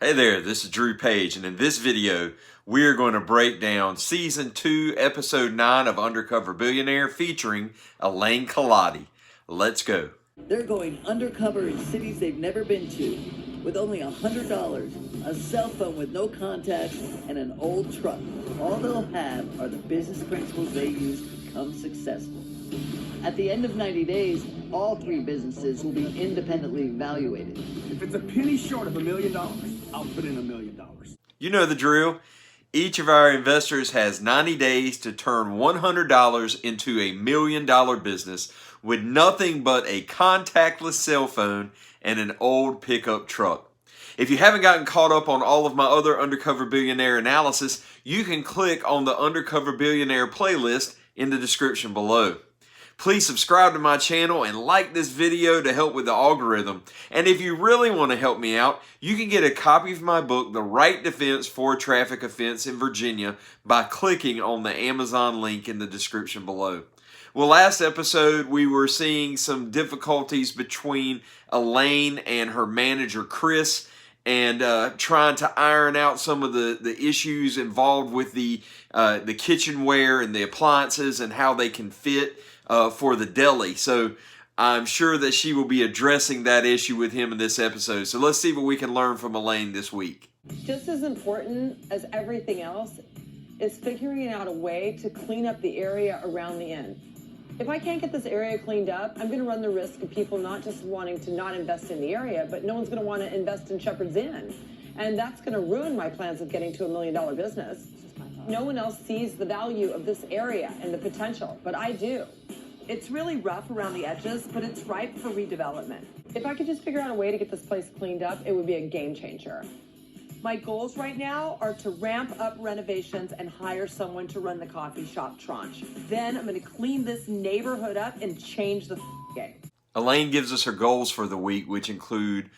Hey there, this is Drew Page, and in this video, we are going to break down Season 2, Episode 9 of Undercover Billionaire featuring Elaine Culotti. Let's go. They're going undercover in cities they've never been to with only $100, a cell phone with no contacts, and an old truck. All they'll have are the business principles they use to become successful. At the end of 90 days, all three businesses will be independently evaluated. If it's a penny short of $1 million, I'll put in $1 million. You know the drill. Each of our investors has 90 days to turn $100 into a $1 million business with nothing but a contactless cell phone and an old pickup truck. If you haven't gotten caught up on all of my other Undercover Billionaire analysis, you can click on the Undercover Billionaire playlist in the description below. Please subscribe to my channel and like this video to help with the algorithm. And if you really want to help me out, you can get a copy of my book, The Right Defense for a Traffic Offense in Virginia, by clicking on the Amazon link in the description below. Well, last episode, we were seeing some difficulties between Elaine and her manager, Chris, and trying to iron out some of the issues involved with the kitchenware and the appliances and how they can fit for the deli. So I'm sure that she will be addressing that issue with him in this episode. So let's see what we can learn from Elaine this week. Just as important as everything else is figuring out a way to clean up the area around the inn. If I can't get this area cleaned up, I'm going to run the risk of people not just wanting to not invest in the area, but no one's going to want to invest in Shepherd's Inn. And that's going to ruin my plans of getting to $1 million business. No one else sees the value of this area and the potential, but I do. It's really rough around the edges, but it's ripe for redevelopment. If I could just figure out a way to get this place cleaned up, it would be a game changer. My goals right now are to ramp up renovations and hire someone to run the coffee shop tranche. Then I'm going to clean this neighborhood up and change the game. Elaine gives us her goals for the week, which include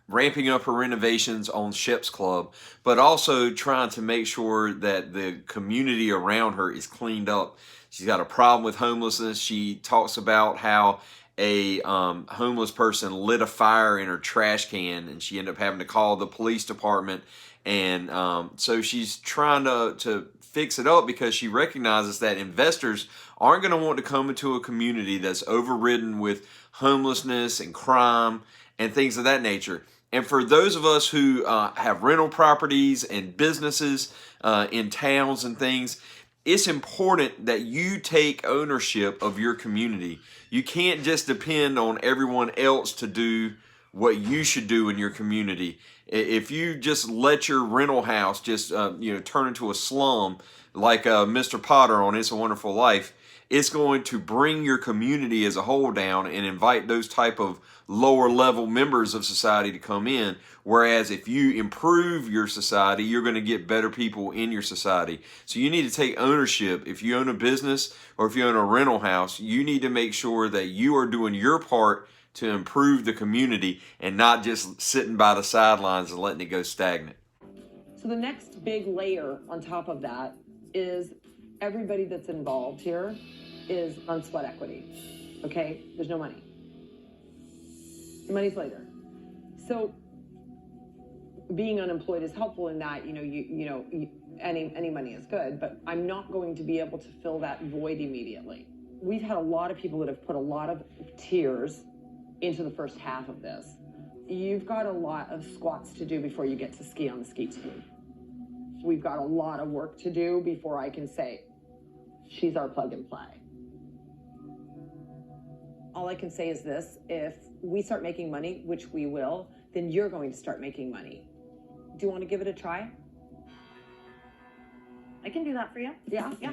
ramping up her renovations on Shep's Club, but also trying to make sure that the community around her is cleaned up. She's got a problem with homelessness. She talks about how a homeless person lit a fire in her trash can, and she ended up having to call the police department. And so she's trying to fix it up because she recognizes that investors aren't going to want to come into a community that's overridden with homelessness and crime and things of that nature. And for those of us who have rental properties and businesses in towns and things, it's important that you take ownership of your community. You can't just depend on everyone else to do what you should do in your community. If you just let your rental house just turn into a slum like Mr. Potter on It's a Wonderful Life, it's going to bring your community as a whole down and invite those type of lower level members of society to come in. Whereas if you improve your society, you're going to get better people in your society. So you need to take ownership. If you own a business or if you own a rental house, you need to make sure that you are doing your part to improve the community and not just sitting by the sidelines and letting it go stagnant. So the next big layer on top of that is everybody that's involved here is on sweat equity. Okay? There's no money. The money's later. So being unemployed is helpful in that, any money is good, but I'm not going to be able to fill that void immediately. We've had a lot of people that have put a lot of tears into the first half of this. You've got a lot of squats to do before you get to ski on the ski team. We've got a lot of work to do before I can say, she's our plug and play. All I can say is this: if we start making money, which we will, then you're going to start making money. Do you want to give it a try? I can do that for you. Yeah? Yeah.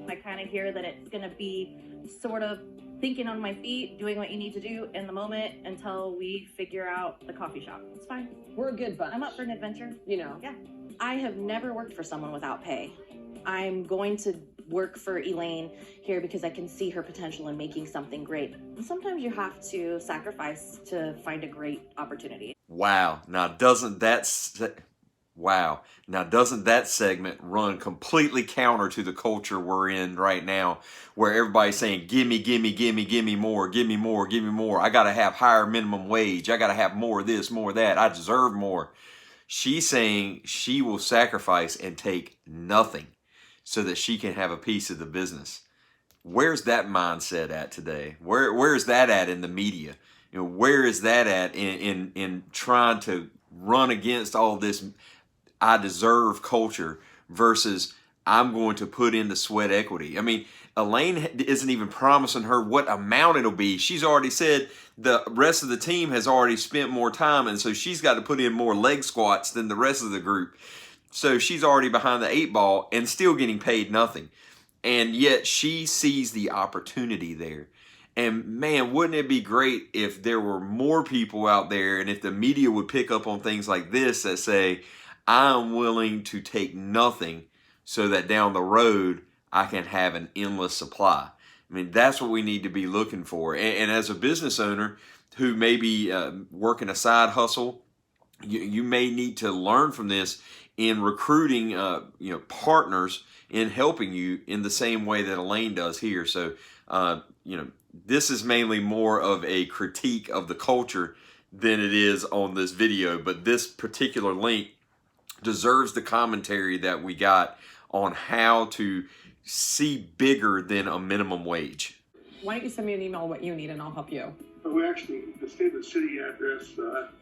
I kind of hear that it's going to be sort of thinking on my feet, doing what you need to do in the moment until we figure out the coffee shop. It's fine. We're a good bunch. I'm up for an adventure. Yeah. I have never worked for someone without pay. I'm going to work for Elaine here because I can see her potential in making something great. And sometimes you have to sacrifice to find a great opportunity. Wow. Now doesn't that segment run completely counter to the culture we're in right now, where everybody's saying, gimme, gimme, gimme, gimme more, gimme more, gimme more. I got to have higher minimum wage. I got to have more of this, more of that. I deserve more. She's saying she will sacrifice and take nothing so that she can have a piece of the business. Where's that mindset at today? Where's that at in the media? You know, where is that at in trying to run against all this I deserve culture versus I'm going to put in the sweat equity? I mean, Elaine isn't even promising her what amount it'll be. She's already said the rest of the team has already spent more time, and so she's got to put in more leg squats than the rest of the group. So she's already behind the 8 ball and still getting paid nothing. And yet she sees the opportunity there. And man, wouldn't it be great if there were more people out there and if the media would pick up on things like this that say, I'm willing to take nothing so that down the road I can have an endless supply. I mean, that's what we need to be looking for. And as a business owner who may be working a side hustle, you may need to learn from this in recruiting partners in helping you in the same way that Elaine does here. So, this is mainly more of a critique of the culture than it is on this video, but this particular link deserves the commentary that we got on how to see bigger than a minimum wage. Why don't you send me an email what you need and I'll help you. We actually, the State of the City address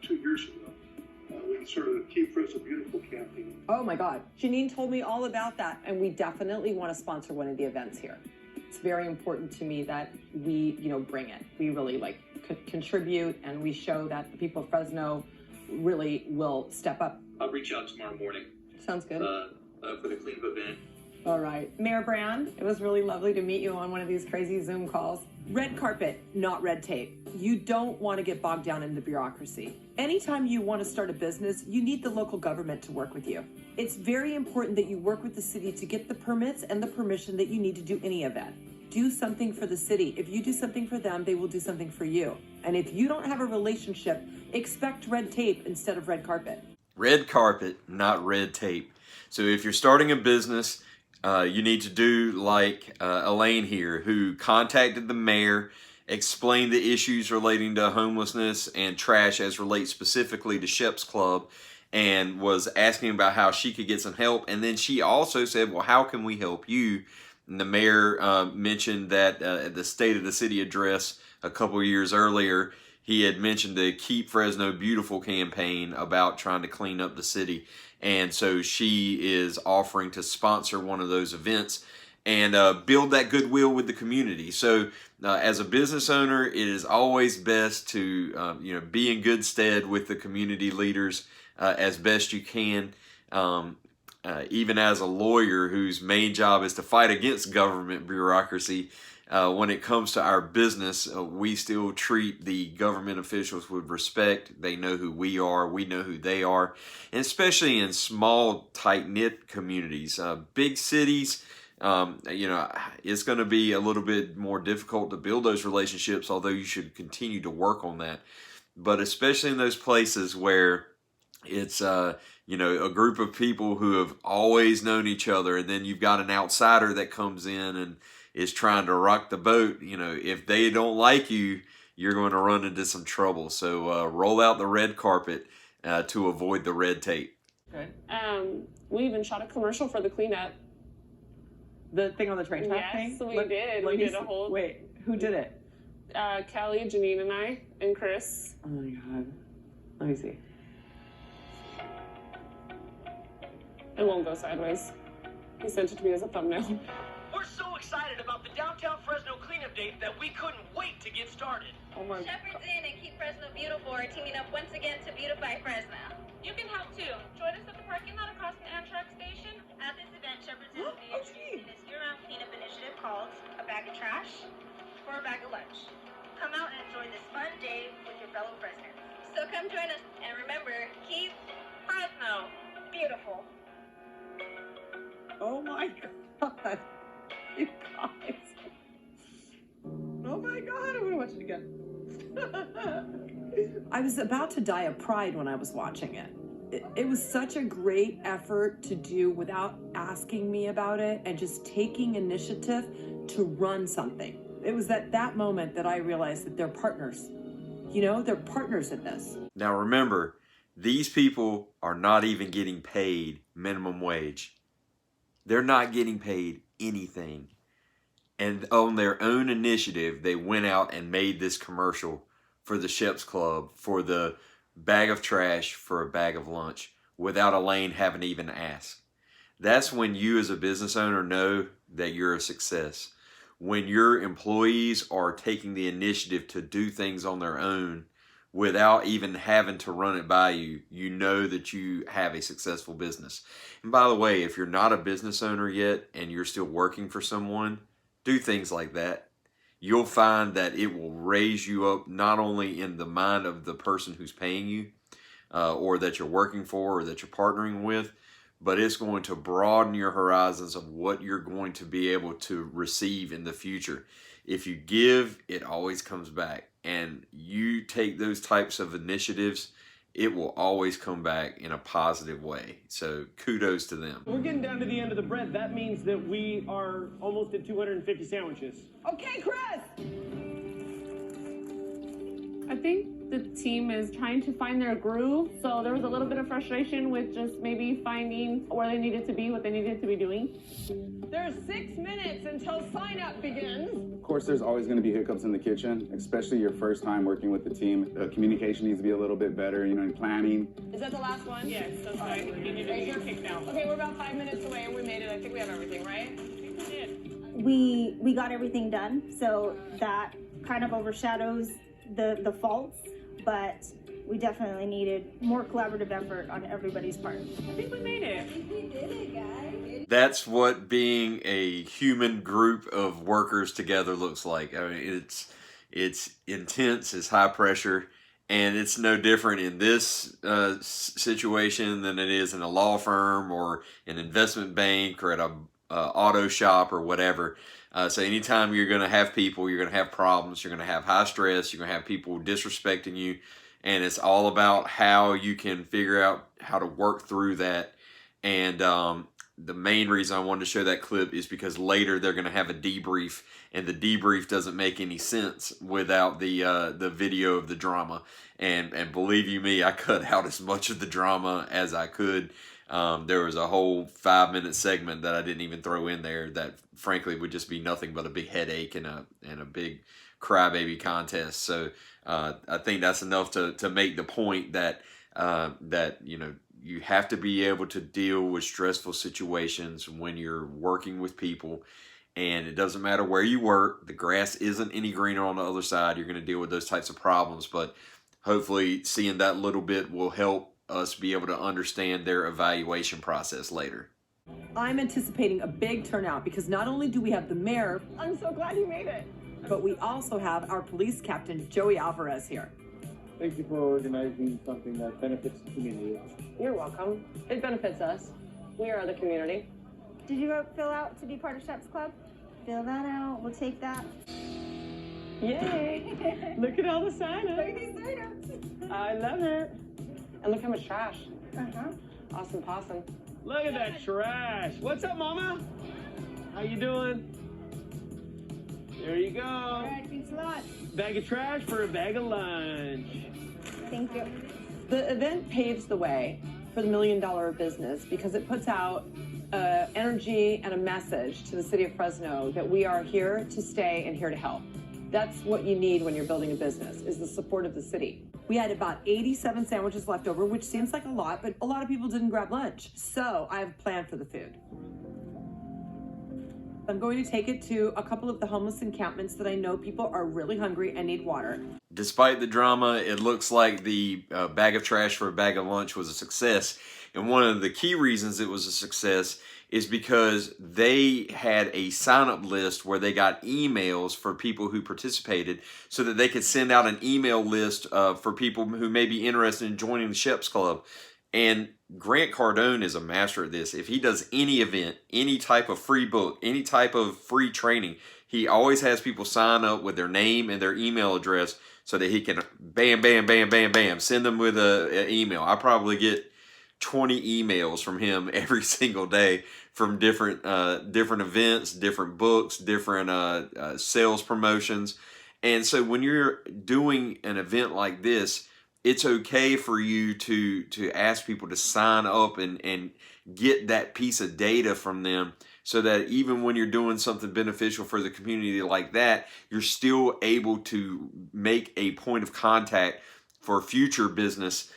2 years ago, we started a Keep Fresno Beautiful campaign. Oh my God. Janine told me all about that, and we definitely want to sponsor one of the events here. It's very important to me that we, bring it. We really contribute, and we show that the people of Fresno really will step up. I'll reach out tomorrow morning. Sounds good. For the cleanup event. All right. Mayor Brand, it was really lovely to meet you on one of these crazy Zoom calls. Red carpet, not red tape. You don't want to get bogged down in the bureaucracy. Anytime you want to start a business, you need the local government to work with you. It's very important that you work with the city to get the permits and the permission that you need to do any event. Do something for the city. If you do something for them, they will do something for you. And if you don't have a relationship, expect red tape instead of red carpet. Red carpet, not red tape. So if you're starting a business, you need to do like Elaine here, who contacted the mayor, explained the issues relating to homelessness and trash as relates specifically to Shep's Club, and was asking about how she could get some help. And then she also said, well, how can we help you? And the mayor mentioned that at the State of the City address a couple of years earlier, he had mentioned the Keep Fresno Beautiful campaign about trying to clean up the city. And so she is offering to sponsor one of those events and build that goodwill with the community. So as a business owner, it is always best to be in good stead with the community leaders as best you can. Even as a lawyer whose main job is to fight against government bureaucracy, when it comes to our business, we still treat the government officials with respect. They know who we are. We know who they are. And especially in small, tight-knit communities. Big cities, it's going to be a little bit more difficult to build those relationships, although you should continue to work on that. But especially in those places where it's a group of people who have always known each other, and then you've got an outsider that comes in and is trying to rock the boat. If they don't like you, you're going to run into some trouble. So roll out the red carpet to avoid the red tape. Good. We even shot a commercial for the cleanup. The thing on the train track thing? Yes, we did. We did a whole... Wait, who did it? Callie, Janine, and I, and Chris. Oh my God. Let me see. It won't go sideways. He sent it to me as a thumbnail. We're so excited about the downtown Fresno cleanup date that we couldn't wait to get started. Oh my... Shepherd's Inn and Keep Fresno Beautiful are teaming up once again to beautify Fresno. You can help too. Join us at the parking lot across from Amtrak station. At this event, Shepherd's Inn will be introducing this year-round cleanup initiative called A Bag of Trash for a Bag of Lunch. Come out and enjoy this fun day with your fellow Fresners. So come join us, and remember, keep Fresno beautiful. Oh my God. You guys. Oh my God, I'm gonna watch it again. I was about to die of pride when I was watching it. It was such a great effort to do without asking me about it and just taking initiative to run something. It was at that moment that I realized that they're partners. They're partners in this. Now remember, These people are not even getting paid minimum wage. They're not getting paid anything. And on their own initiative, they went out and made this commercial for the Sheps Club for the bag of trash for a bag of lunch without Elaine having to even ask. That's when you as a business owner know that you're a success. When your employees are taking the initiative to do things on their own without even having to run it by you, you know that you have a successful business. And by the way, if you're not a business owner yet and you're still working for someone, do things like that. You'll find that it will raise you up not only in the mind of the person who's paying you or that you're working for or that you're partnering with, but it's going to broaden your horizons of what you're going to be able to receive in the future. If you give, it always comes back. And you take those types of initiatives, it will always come back in a positive way. So kudos to them. We're getting down to the end of the bread. That means that we are almost at 250 sandwiches. Okay, Chris! I think the team is trying to find their groove. So there was a little bit of frustration with just maybe finding where they needed to be, what they needed to be doing. There's 6 minutes until sign-up begins. Of course, there's always going to be hiccups in the kitchen, especially your first time working with the team. Communication needs to be a little bit better, in planning. Is that the last one? Yes, that's right. You need to be kicked out. Okay, we're about 5 minutes away and we made it. I think we have everything, right? I think we did. We got everything done, so that kind of overshadows the faults, but we definitely needed more collaborative effort on everybody's part. I think we made it. We did it, guys. That's what being a human group of workers together looks like. I mean, it's intense, it's high pressure, and it's no different in this situation than it is in a law firm or an investment bank or at a auto shop or whatever. So anytime you're going to have people, you're going to have problems, you're going to have high stress, you're going to have people disrespecting you, and it's all about how you can figure out how to work through that. And the main reason I wanted to show that clip is because later they're going to have a debrief, and the debrief doesn't make any sense without the video of the drama. And believe you me, I cut out as much of the drama as I could. There was a whole 5-minute segment that I didn't even throw in there that frankly would just be nothing but a big headache and a big crybaby contest. So I think that's enough to make the point that you have to be able to deal with stressful situations when you're working with people. And it doesn't matter where you work. The grass isn't any greener on the other side. You're going to deal with those types of problems. But hopefully seeing that little bit will help us be able to understand their evaluation process later. I'm anticipating a big turnout because not only do we have the mayor, I'm so glad you made it. but we also have our police captain, Joey Alvarez, here. Thank you for organizing something that benefits the community. You're welcome. It benefits us. We are the community. Did you fill out to be part of Sheps Club? Fill that out. We'll take that. Yay! Look at all the sign-ups. Look at these sign-ups. I love it. And look how much trash. Uh-huh. Awesome possum. Look at that trash. What's up, Mama? How you doing? There you go. All right, thanks a lot. Bag of trash for a bag of lunch. Thank you. The event paves the way for the $1 Million Business because it puts out energy and a message to the city of Fresno that we are here to stay and here to help. That's what you need when you're building a business, is the support of the city. We had about 87 sandwiches left over, which seems like a lot, but a lot of people didn't grab lunch. So I have a plan for the food. I'm going to take it to a couple of the homeless encampments that I know people are really hungry and need water. Despite the drama, it looks like the bag of trash for a bag of lunch was a success. And one of the key reasons it was a success is because they had a sign-up list where they got emails for people who participated so that they could send out an email list for people who may be interested in joining the Sheps Club. And Grant Cardone is a master at this. If he does any event, any type of free book, any type of free training, he always has people sign up with their name and their email address so that he can bam, bam, bam, bam, bam, send them with an email. I probably get 20 emails from him every single day from different events, different books, different sales promotions. And so when you're doing an event like this, it's okay for you to ask people to sign up and get that piece of data from them, so that even when you're doing something beneficial for the community like that, you're still able to make a point of contact for future business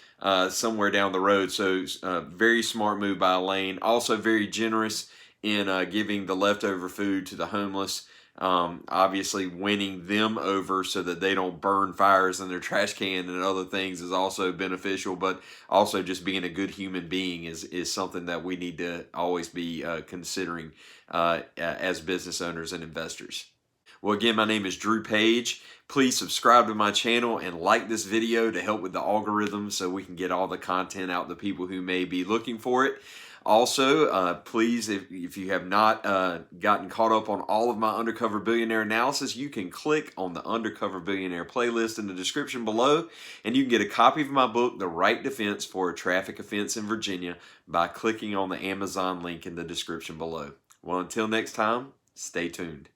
somewhere down the road. So very smart move by Elaine. Also very generous in giving the leftover food to the homeless. Obviously winning them over so that they don't burn fires in their trash can and other things is also beneficial, but also just being a good human being is something that we need to always be considering as business owners and investors. Well, again, my name is Drew Page. Please subscribe to my channel and like this video to help with the algorithm so we can get all the content out to people who may be looking for it. Also, please, if you have not gotten caught up on all of my Undercover Billionaire analysis, you can click on the Undercover Billionaire playlist in the description below, and you can get a copy of my book, The Right Defense for a Traffic Offense in Virginia, by clicking on the Amazon link in the description below. Well, until next time, stay tuned.